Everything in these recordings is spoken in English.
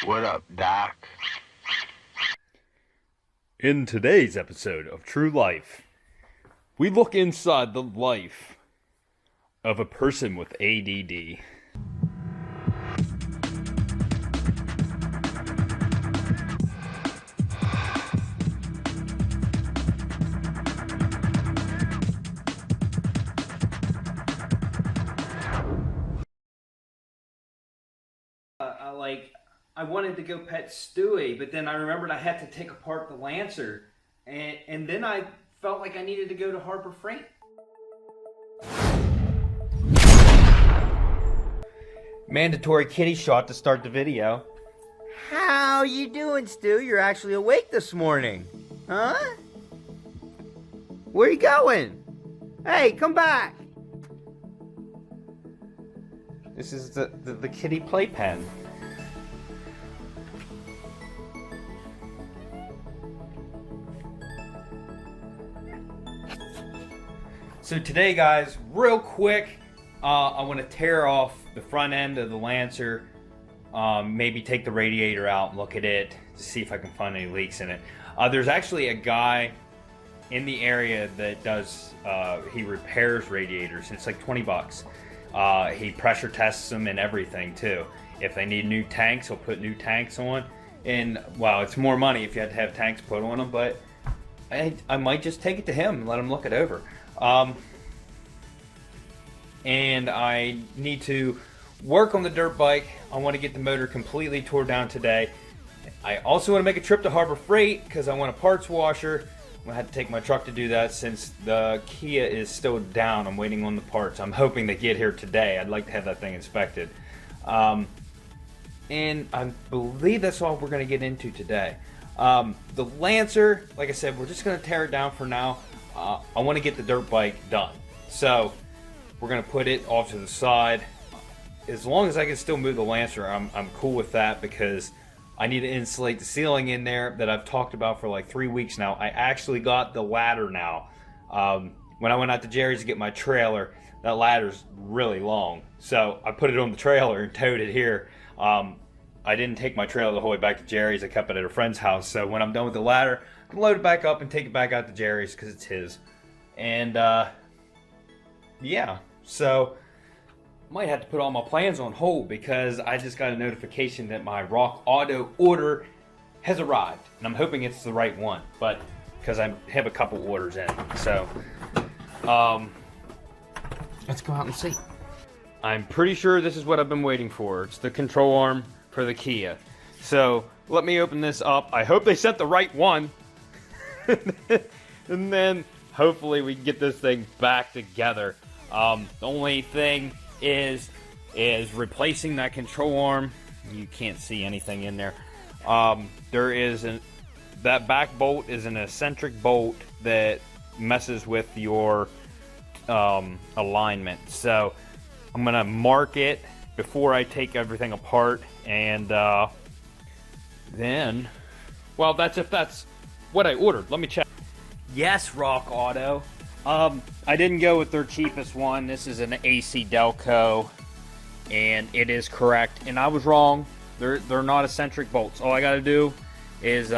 What up, Doc? In today's episode of True Life, we look inside the life of a person with ADD. I wanted to go pet Stewie, but then I remembered I had to take apart the Lancer, and then I felt like I needed to go to Harbor Freight. Mandatory kitty shot to start the video. How you doing, Stu? You're actually awake this morning. Huh? Where you going? Hey, come back. This is the kitty playpen. So today, guys, real quick, I want to tear off the front end of the Lancer, maybe take the radiator out and look at it to see if I can find any leaks in it. There's actually a guy in the area that does, he repairs radiators. It's like 20 bucks. He pressure tests them and everything too. If they need new tanks, he'll put new tanks on. And, well, it's more money if you had to have tanks put on them, but I might just take it to him and let him look it over. And I need to work on the dirt bike. I want to get the motor completely tore down today. I also want to make a trip to Harbor Freight because I want a parts washer. I'm going to have to take my truck to do that since the Kia is still down. I'm waiting on the parts. I'm hoping they get here today. I'd like to have that thing inspected. And I believe that's all we're going to get into today. The Lancer, like I said, we're just going to tear it down for now. I want to get the dirt bike done. So we're going to put it off to the side. As long as I can still move the Lancer, I'm cool with that because I need to insulate the ceiling in there that I've talked about for like 3 weeks now. I actually got the ladder now. When I went out to Jerry's to get my trailer, that ladder's really long. So I put it on the trailer and towed it here. I didn't take my trailer the whole way back to Jerry's. I kept it at a friend's house. So when I'm done with the ladder, I can load it back up and take it back out to Jerry's because it's his. And yeah, so might have to put all my plans on hold because I just got a notification that my Rock Auto order has arrived. And I'm hoping it's the right one, but because I have a couple orders in. So let's go out and see. I'm pretty sure this is what I've been waiting for. It's the control arm for the Kia. So let me open this up. I hope they sent the right one. And then hopefully we can get this thing back together. The only thing is replacing that control arm. You can't see anything in there. There is that back bolt is an eccentric bolt that messes with your alignment. So I'm gonna mark it before I take everything apart, and then, well, that's if that's what I ordered. Let me check. Yes, Rock Auto. I didn't go with their cheapest one. This is an AC Delco, and it is correct. And I was wrong. They're not eccentric bolts. All I got to do is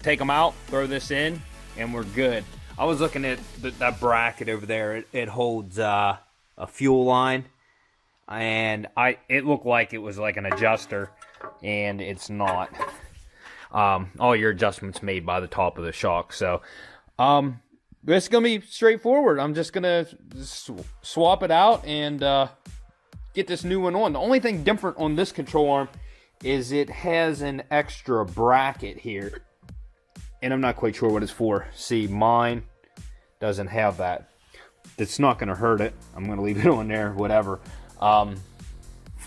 take them out, throw this in, and we're good. I was looking at that bracket over there. It holds a fuel line, and it looked like it was like an adjuster, and it's not. All your adjustments made by the top of the shock. So it's gonna be straightforward. I'm just gonna swap it out and get this new one on. The only thing different on this control arm is it has an extra bracket here, and I'm not quite sure what it's for. See, mine doesn't have that. It's not gonna hurt it. I'm gonna leave it on there, whatever.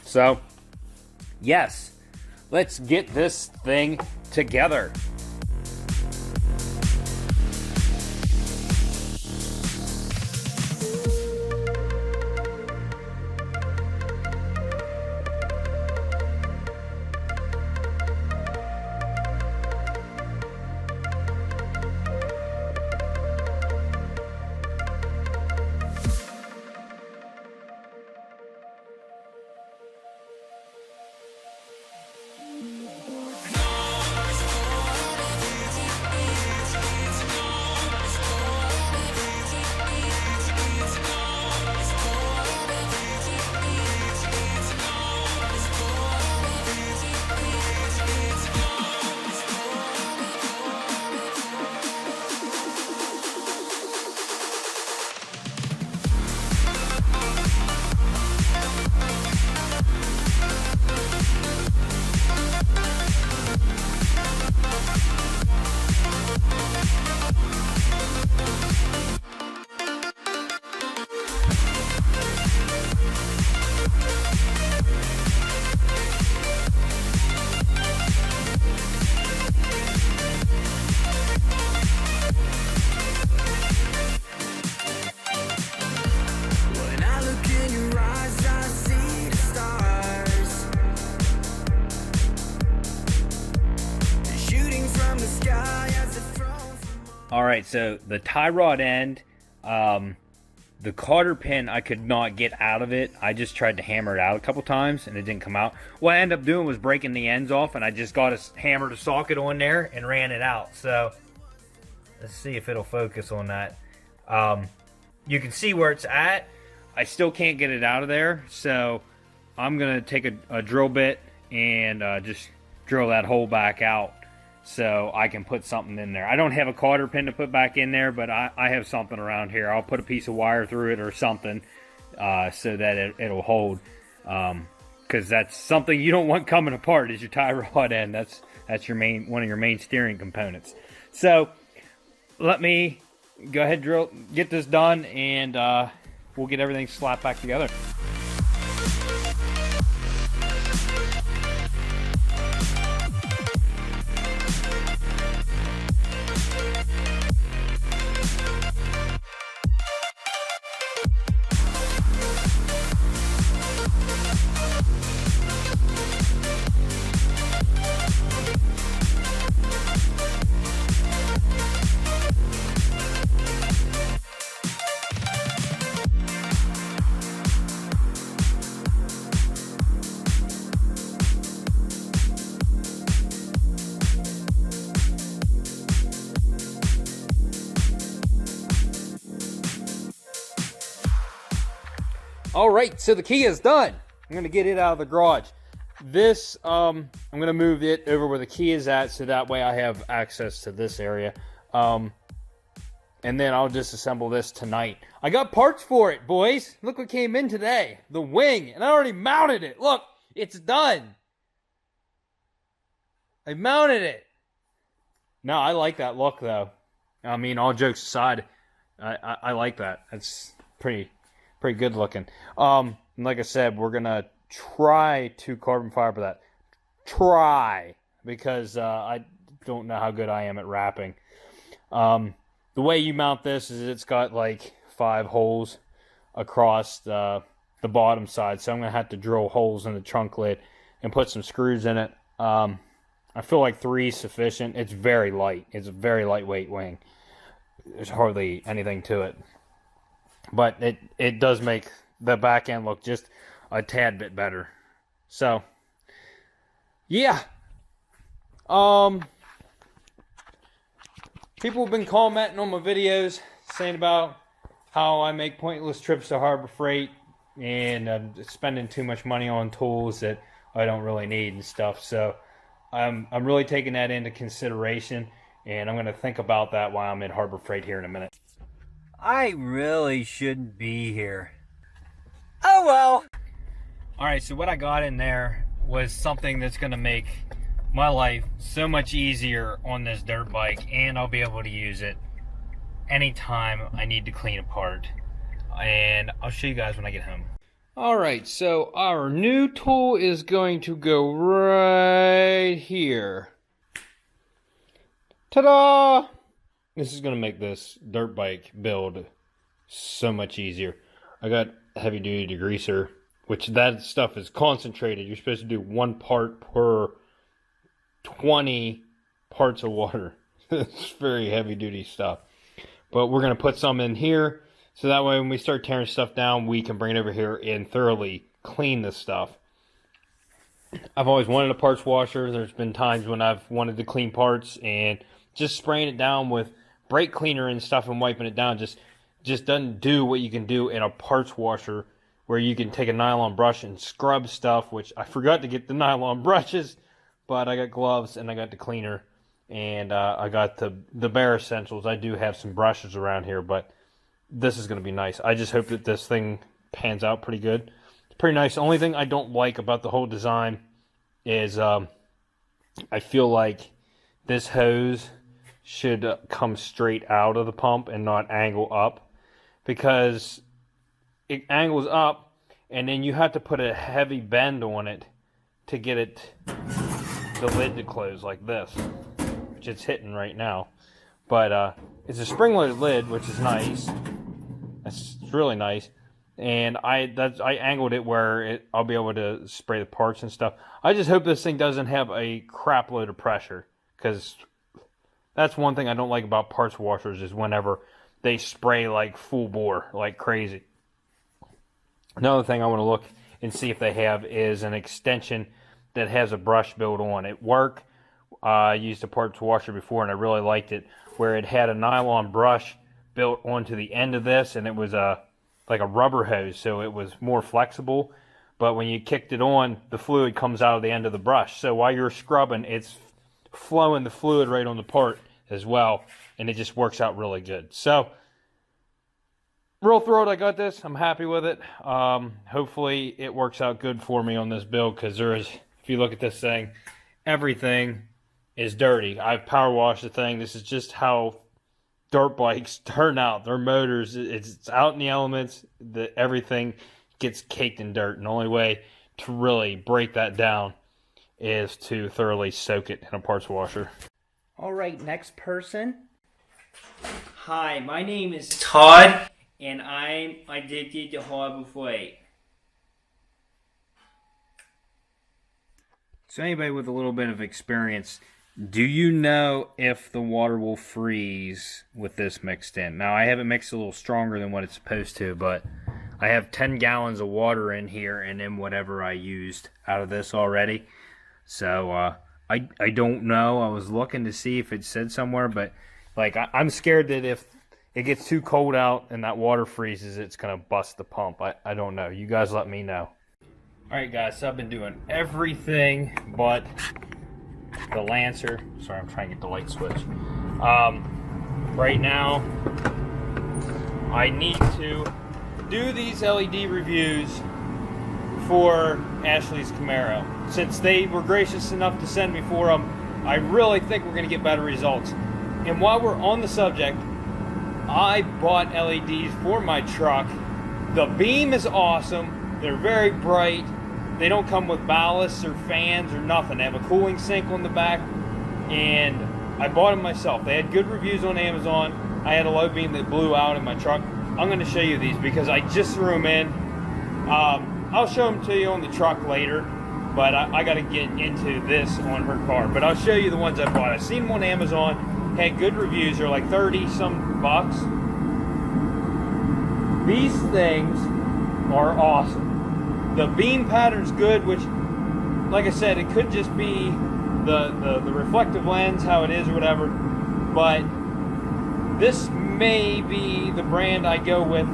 So yes, let's get this thing together. Alright, so the tie rod end, the cotter pin, I could not get out of it. I just tried to hammer it out a couple times, and it didn't come out. What I ended up doing was breaking the ends off, and I just got a hammer to socket on there and ran it out. So, let's see if it'll focus on that. You can see where it's at. I still can't get it out of there, so I'm going to take a drill bit and just drill that hole back out so I can put something in there. I don't have a cotter pin to put back in there, but I have something around here. I'll put a piece of wire through it or something so that it'll hold. Because that's something you don't want coming apart is your tie rod end. That's one of your main steering components. So let me go ahead and get this done, and we'll get everything slapped back together. All right, so the Kia is done. I'm gonna get it out of the garage. This, I'm gonna move it over where the key is at, so that way I have access to this area. And then I'll disassemble this tonight. I got parts for it, boys. Look what came in today. The wing, and I already mounted it. Look, it's done. I mounted it. No, I like that look, though. I mean, all jokes aside, I like that. That's pretty good looking. Like I said, we're gonna try to carbon fiber that. Try, because I don't know how good I am at wrapping. The way you mount this is it's got like 5 holes across the bottom side, so I'm gonna have to drill holes in the trunk lid and put some screws in it. I feel like 3 is sufficient. It's very light. It's a very lightweight wing. There's hardly anything to it. But it does make the back end look just a tad bit better. So, yeah. People have been commenting on my videos saying about how I make pointless trips to Harbor Freight and I'm spending too much money on tools that I don't really need and stuff. So, I'm really taking that into consideration, and I'm going to think about that while I'm in Harbor Freight here in a minute. I really shouldn't be here. Oh well. Alright, so what I got in there was something that's going to make my life so much easier on this dirt bike, and I'll be able to use it anytime I need to clean a part. And I'll show you guys when I get home. Alright, so our new tool is going to go right here. Ta-da! This is going to make this dirt bike build so much easier. I got heavy duty degreaser, which that stuff is concentrated. You're supposed to do 1 part per 20 parts of water. It's very heavy duty stuff. But we're going to put some in here, so that way when we start tearing stuff down, we can bring it over here and thoroughly clean this stuff. I've always wanted a parts washer. There's been times when I've wanted to clean parts, and just spraying it down with brake cleaner and stuff and wiping it down just doesn't do what you can do in a parts washer, where you can take a nylon brush and scrub stuff, which I forgot to get the nylon brushes, but I got gloves and I got the cleaner, and I got the bare essentials. I do have some brushes around here, but this is going to be nice. I just hope that this thing pans out pretty good. It's pretty nice. The only thing I don't like about the whole design is I feel like this hose should come straight out of the pump and not angle up, because it angles up and then you have to put a heavy bend on it to get it, the lid to close like this, which it's hitting right now. But it's a spring-loaded lid, which is nice. It's really nice. And I angled it where I'll be able to spray the parts and stuff. I just hope this thing doesn't have a crap load of pressure, because That's one thing I don't like about parts washers is whenever they spray like full bore, like crazy. Another thing I want to look and see if they have is an extension that has a brush built on it. I used a parts washer before and I really liked it, where it had a nylon brush built onto the end of this, and it was like a rubber hose, so it was more flexible. But when you kicked it on, the fluid comes out of the end of the brush. So while you're scrubbing, it's flowing the fluid right on the part as well, and it just works out really good. So, real thrilled I got this. I'm happy with it. Hopefully it works out good for me on this build, because if you look at this thing, everything is dirty. I've power washed the thing. This is just how dirt bikes turn out. Their motors, it's out in the elements. Everything gets caked in dirt. And the only way to really break that down is to thoroughly soak it in a parts washer. All right, next person. Hi, my name is Todd, and I'm addicted to harbor freight. So anybody with a little bit of experience, do you know if the water will freeze with this mixed in? Now, I have it mixed a little stronger than what it's supposed to, but I have 10 gallons of water in here and then whatever I used out of this already. So I don't know. I was looking to see if it said somewhere, but like I'm scared that if it gets too cold out and that water freezes, it's going to bust the pump. I don't know. You guys let me know. Alright guys, so I've been doing everything but the Lancer. Sorry, I'm trying to get the light switch. Right now, I need to do these LED reviews for Ashley's Camaro. Since they were gracious enough to send me for them, I really think we're going to get better results. And while we're on the subject, I bought LEDs for my truck. The beam is awesome. They're very bright. They don't come with ballasts or fans or nothing. They have a cooling sink on the back, and I bought them myself. They had good reviews on Amazon. I had a low beam that blew out in my truck. I'm going to show you these because I just threw them in. I'll show them to you on the truck later, but I got to get into this on her car. But I'll show you the ones I bought. I've seen them on Amazon. Had good reviews. They're like 30-some bucks. These things are awesome. The beam pattern's good, which, like I said, it could just be the reflective lens, how it is or whatever, but this may be the brand I go with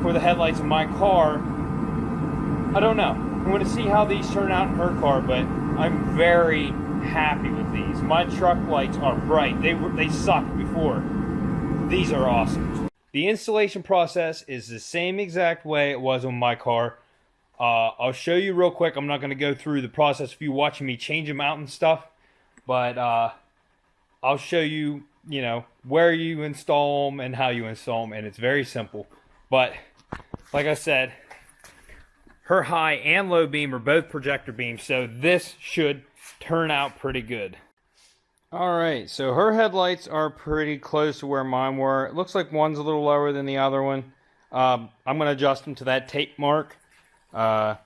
for the headlights in my car. I don't know. I'm going to see how these turn out in her car, but I'm very happy with these. My truck lights are bright. They sucked before. These are awesome. The installation process is the same exact way it was on my car. I'll show you real quick. I'm not going to go through the process of you watching me change them out and stuff, but I'll show you, where you install them and how you install them, and it's very simple. But like I said, her high and low beam are both projector beams, so this should turn out pretty good. Alright, so her headlights are pretty close to where mine were. It looks like one's a little lower than the other one. I'm going to adjust them to that tape mark. You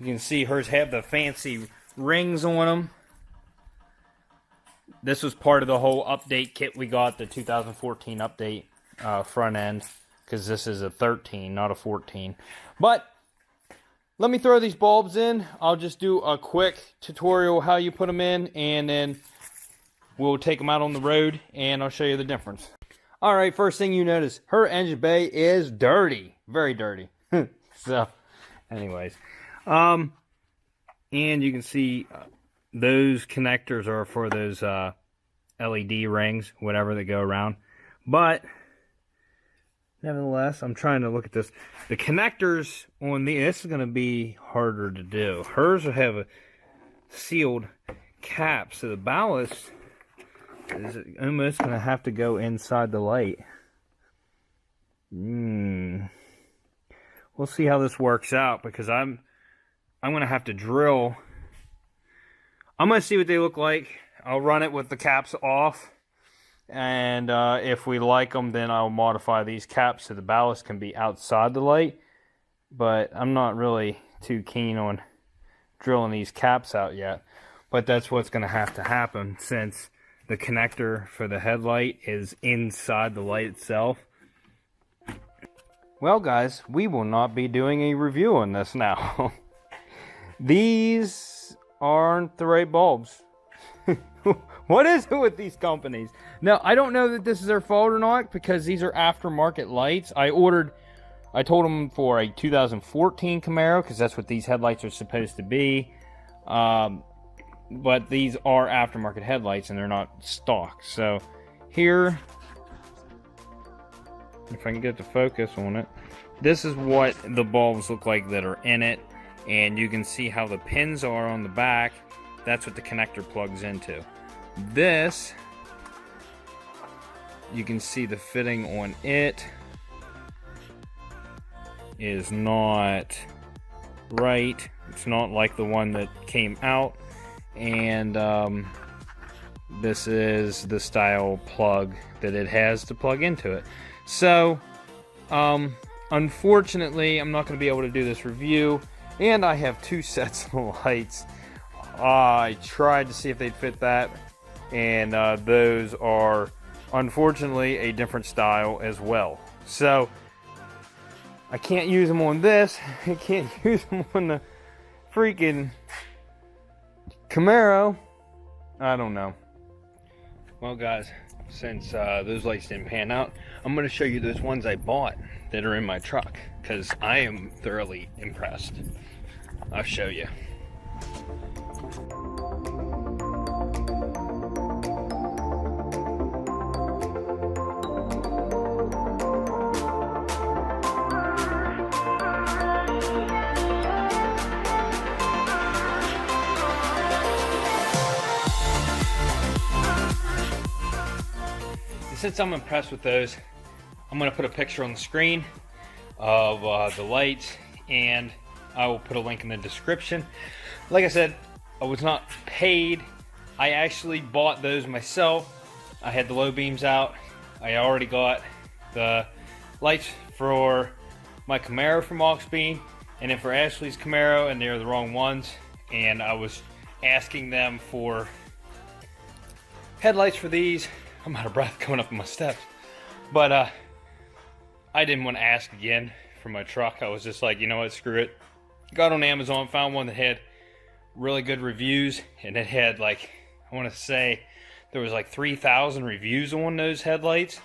can see hers have the fancy rings on them. This was part of the whole update kit we got, the 2014 update front end, because this is a 13, not a 14. But let me throw these bulbs in. I'll just do a quick tutorial how you put them in, and then we'll take them out on the road and I'll show you the difference. Alright, first thing you notice, her engine bay is dirty. Very dirty. So, anyways. And you can see those connectors are for those LED rings, whatever that go around. But nevertheless, I'm trying to look at this. The connectors on this is going to be harder to do. Hers will have a sealed cap, so the ballast is almost going to have to go inside the light. We'll see how this works out, because I'm going to have to drill. I'm going to see what they look like. I'll run it with the caps off. And if we like them, then I'll modify these caps so the ballast can be outside the light. But I'm not really too keen on drilling these caps out yet. But that's what's going to have to happen, since the connector for the headlight is inside the light itself. Well, guys, we will not be doing a review on this now. These aren't the right bulbs. What is it with these companies? Now, I don't know that this is their fault or not, because these are aftermarket lights. I told them for a 2014 Camaro, because that's what these headlights are supposed to be. But these are aftermarket headlights, and they're not stock. So, here, if I can get the focus on it, this is what the bulbs look like that are in it. And you can see how the pins are on the back. That's what the connector plugs into. This, you can see the fitting on it is not right. It's not like the one that came out. And this is the style plug that it has to plug into it. So, unfortunately, I'm not going to be able to do this review. And I have 2 sets of lights. I tried to see if they'd fit that, and those are unfortunately a different style as well. So I can't use them on this. I can't use them on the freaking Camaro. I don't know. Well, guys, since those lights didn't pan out, I'm going to show you those ones I bought that are in my truck, because I am thoroughly impressed. I'll show you. Since I'm impressed with those, I'm going to put a picture on the screen of the lights, and I will put a link in the description. Like I said, I was not paid. I actually bought those myself. I had the low beams out. I already got the lights for my Camaro from Oxbeam, and then for Ashley's Camaro, and they're the wrong ones. And I was asking them for headlights for these. I'm out of breath coming up my steps. But I didn't want to ask again for my truck. I was just like, you know what, screw it. Got on Amazon, found one that had really good reviews, and it had like, I want to say there was like 3,000 reviews on those headlights,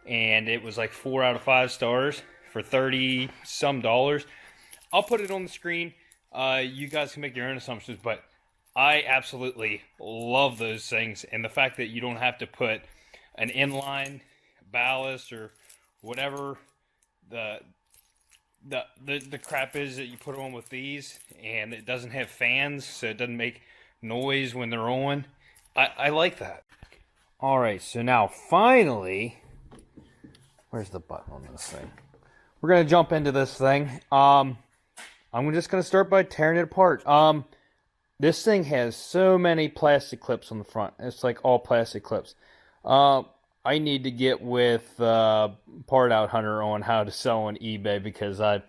and it was like 4 out of 5 stars for $30 some. I'll put it on the screen. You guys can make your own assumptions, but I absolutely love those things, and the fact that you don't have to put an inline ballast or whatever the crap is that you put on with these, and it doesn't have fans, so it doesn't make noise when they're on. I like that. Alright, so now finally, where's the button on this thing? We're going to jump into this thing. I'm just going to start by tearing it apart. This thing has so many plastic clips on the front. It's like all plastic clips. I need to get with Part Out Hunter on how to sell on eBay, because I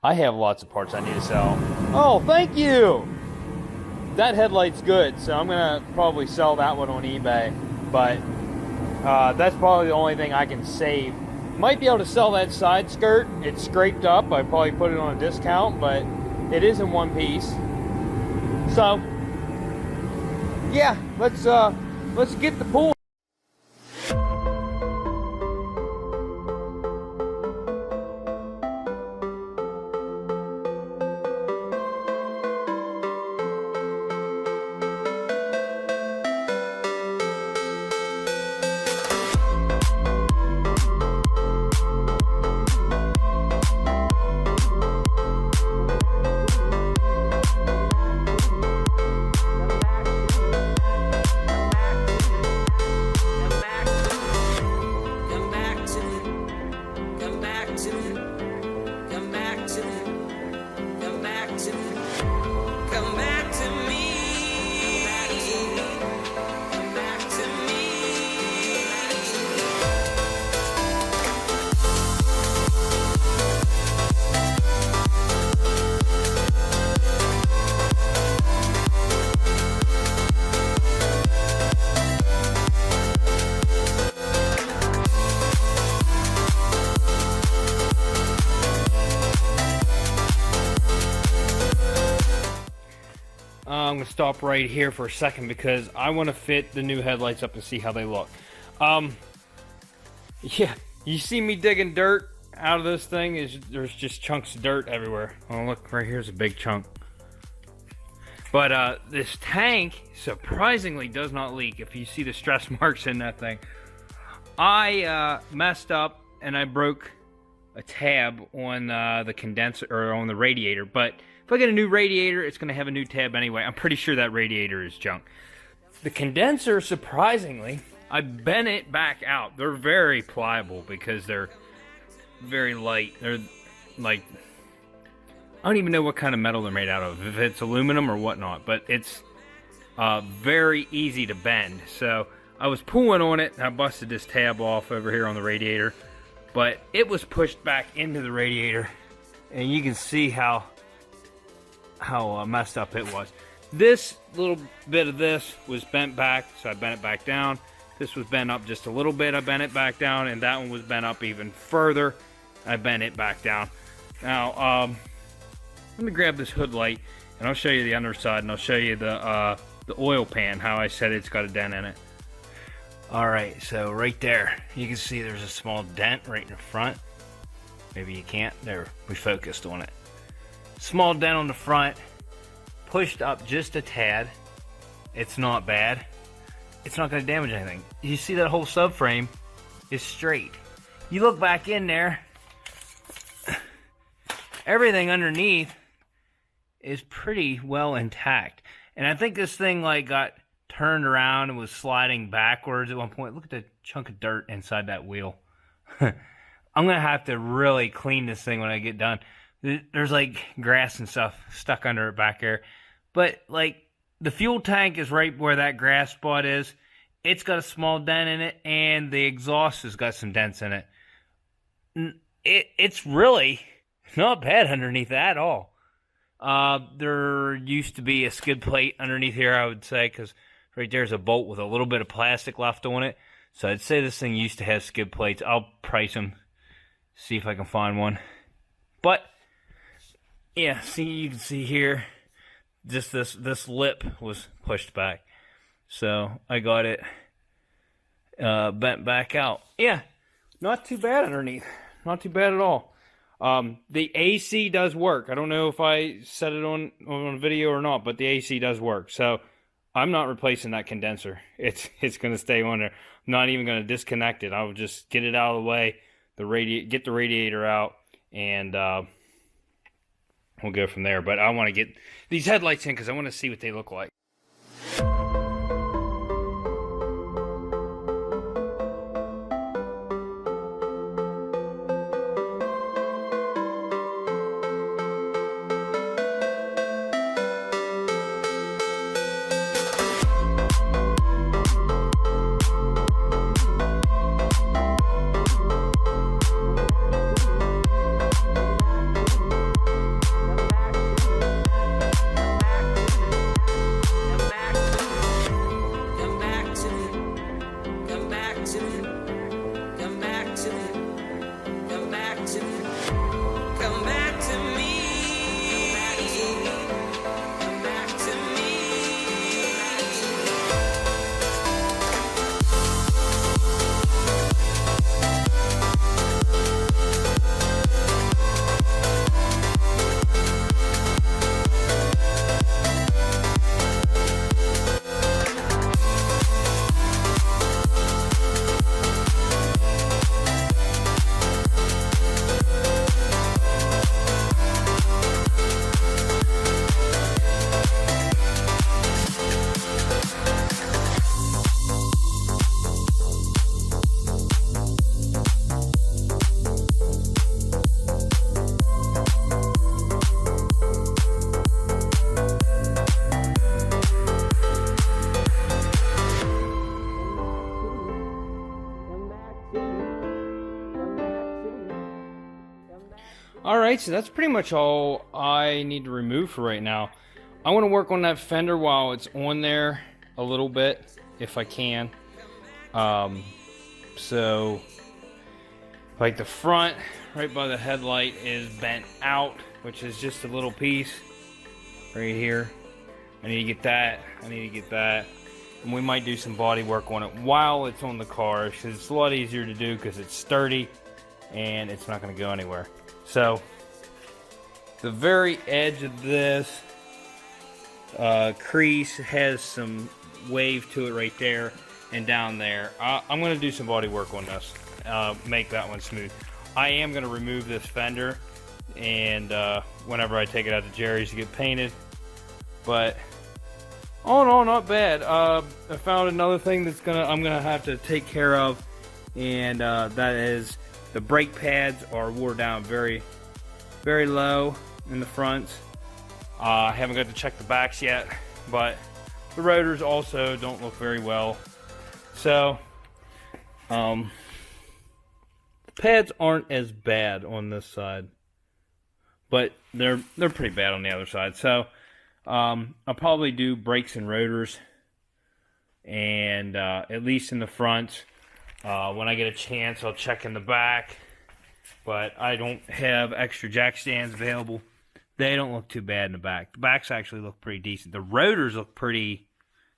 have lots of parts I need to sell. Oh, thank you! That headlight's good, so I'm going to probably sell that one on eBay. But that's probably the only thing I can save. Might be able to sell that side skirt. It's scraped up. I'd probably put it on a discount, but it is in one piece. So, yeah, let's get the pool. I'm going to stop right here for a second because I want to fit the new headlights up and see how they look. Yeah, you see me digging dirt out of this thing, there's just chunks of dirt everywhere. Oh, look, right here's a big chunk. But this tank surprisingly does not leak. If you see the stress marks in that thing, I messed up and I broke a tab on the condenser, or on the radiator. But if I get a new radiator, it's going to have a new tab anyway. I'm pretty sure that radiator is junk. The condenser, surprisingly, I bent it back out. They're very pliable because they're very light. They're like, I don't even know what kind of metal they're made out of, if it's aluminum or whatnot, but it's very easy to bend. So I was pulling on it and I busted this tab off over here on the radiator, but it was pushed back into the radiator and you can see how messed up it was. This little bit of this was bent back, so I bent it back down. This was bent up just a little bit, I bent it back down, and that one was bent up even further. I bent it back down. Now, let me grab this hood light, and I'll show you the underside, and I'll show you the oil pan, how I said it's got a dent in it. Alright, so right there, you can see there's a small dent right in the front. Maybe you can't. There, we focused on it. Small dent on the front, pushed up just a tad. It's not bad. It's not going to damage anything. You see that whole subframe is straight. You look back in there, everything underneath is pretty well intact. And I think this thing like got turned around and was sliding backwards at one point. Look at the chunk of dirt inside that wheel. I'm going to have to really clean this thing when I get done. There's like grass and stuff stuck under it back there. But like the fuel tank is right where that grass spot is. It's got a small dent in it, and the exhaust has got some dents in it. It's really not bad underneath at all. There used to be a skid plate underneath here, I would say, because right there's a bolt with a little bit of plastic left on it. So I'd say this thing used to have skid plates. I'll price them, see if I can find one. But yeah, see, you can see here, just this lip was pushed back. So I got it bent back out. Yeah, not too bad underneath. Not too bad at all. The AC does work. I don't know if I said it on video or not, but the AC does work. So I'm not replacing that condenser. It's going to stay on there. I'm not even going to disconnect it. I'll just get it out of the way, get the radiator out, and we'll go from there. But I want to get these headlights in because I want to see what they look like. Alright, so that's pretty much all I need to remove for right now. I want to work on that fender while it's on there a little bit, if I can. So, like the front, right by the headlight, is bent out, which is just a little piece right here. I need to get that. I need to get that. And we might do some body work on it while it's on the car, because it's a lot easier to do because it's sturdy and it's not going to go anywhere. So the very edge of this crease has some wave to it right there and down there. I'm going to do some body work on this, make that one smooth. I am going to remove this fender, and whenever I take it out to Jerry's to get painted. But oh no, not bad. I found another thing that's I'm gonna have to take care of, and that is the brake pads are wore down very, very low in the fronts. I haven't got to check the backs yet, but the rotors also don't look very well. So the pads aren't as bad on this side, but they're pretty bad on the other side. So I'll probably do brakes and rotors, and at least in the front. When I get a chance, I'll check in the back, but I don't have extra jack stands available. They don't look too bad in the back. The backs actually look pretty decent. The rotors look pretty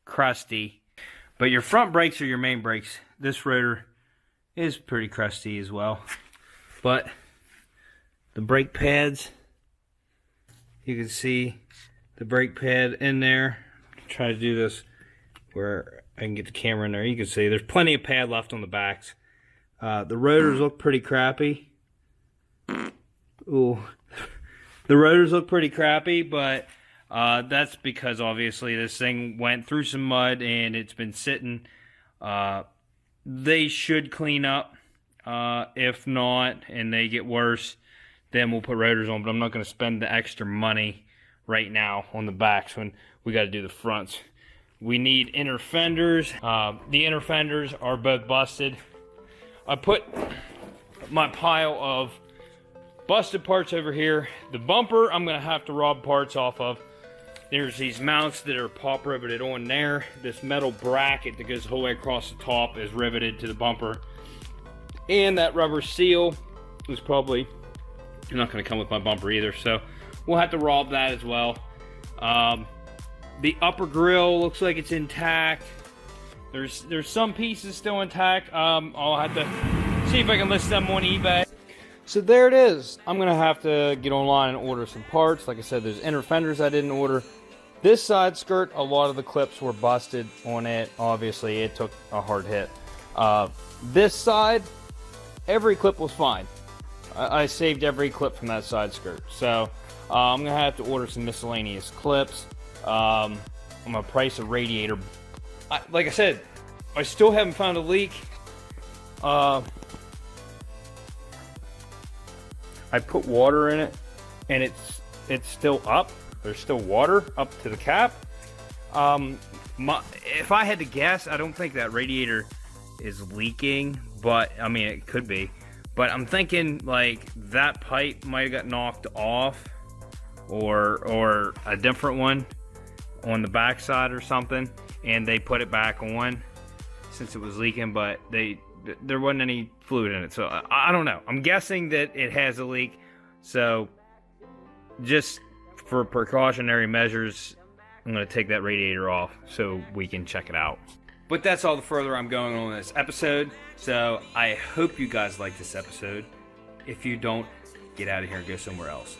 crusty, but your front brakes are your main brakes. This rotor is pretty crusty as well, but the brake pads, you can see the brake pad in there. Try to do this where I can get the camera in there. You can see there's plenty of pad left on the backs. The rotors look pretty crappy. Ooh, the rotors look pretty crappy, but that's because obviously this thing went through some mud and it's been sitting. They should clean up. If not, and they get worse, then we'll put rotors on. But I'm not going to spend the extra money right now on the backs when we got to do the fronts. We need inner fenders. The inner fenders are both busted. I put my pile of busted parts over here. The bumper I'm gonna have to rob parts off of. There's these mounts that are pop riveted on there. This metal bracket that goes the whole way across the top is riveted to the bumper. And that rubber seal is probably not gonna come with my bumper either, so we'll have to rob that as well. The upper grill looks like it's intact. There's some pieces still intact. I'll have to see if I can list them on eBay. So there it is. I'm gonna have to get online and order some parts. Like I said, there's inner fenders I didn't order. This side skirt, a lot of the clips were busted on it. Obviously, it took a hard hit. This side, every clip was fine. I saved every clip from that side skirt. So I'm gonna have to order some miscellaneous clips. I'm gonna price a radiator. Like I said, I still haven't found a leak. I put water in it, and it's still up. There's still water up to the cap. If I had to guess, I don't think that radiator is leaking, but I mean it could be. But I'm thinking like that pipe might have got knocked off, or a different one on the back side or something, and they put it back on since it was leaking, but there wasn't any fluid in it, so I don't know. I'm guessing that it has a leak, so just for precautionary measures, I'm going to take that radiator off so we can check it out. But that's all the further I'm going on this episode, so I hope you guys like this episode. If you don't, get out of here and go somewhere else.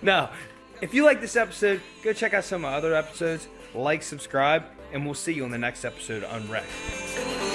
No, if you like this episode, go check out some of my other episodes, like, subscribe, and we'll see you on the next episode of Unwrecked.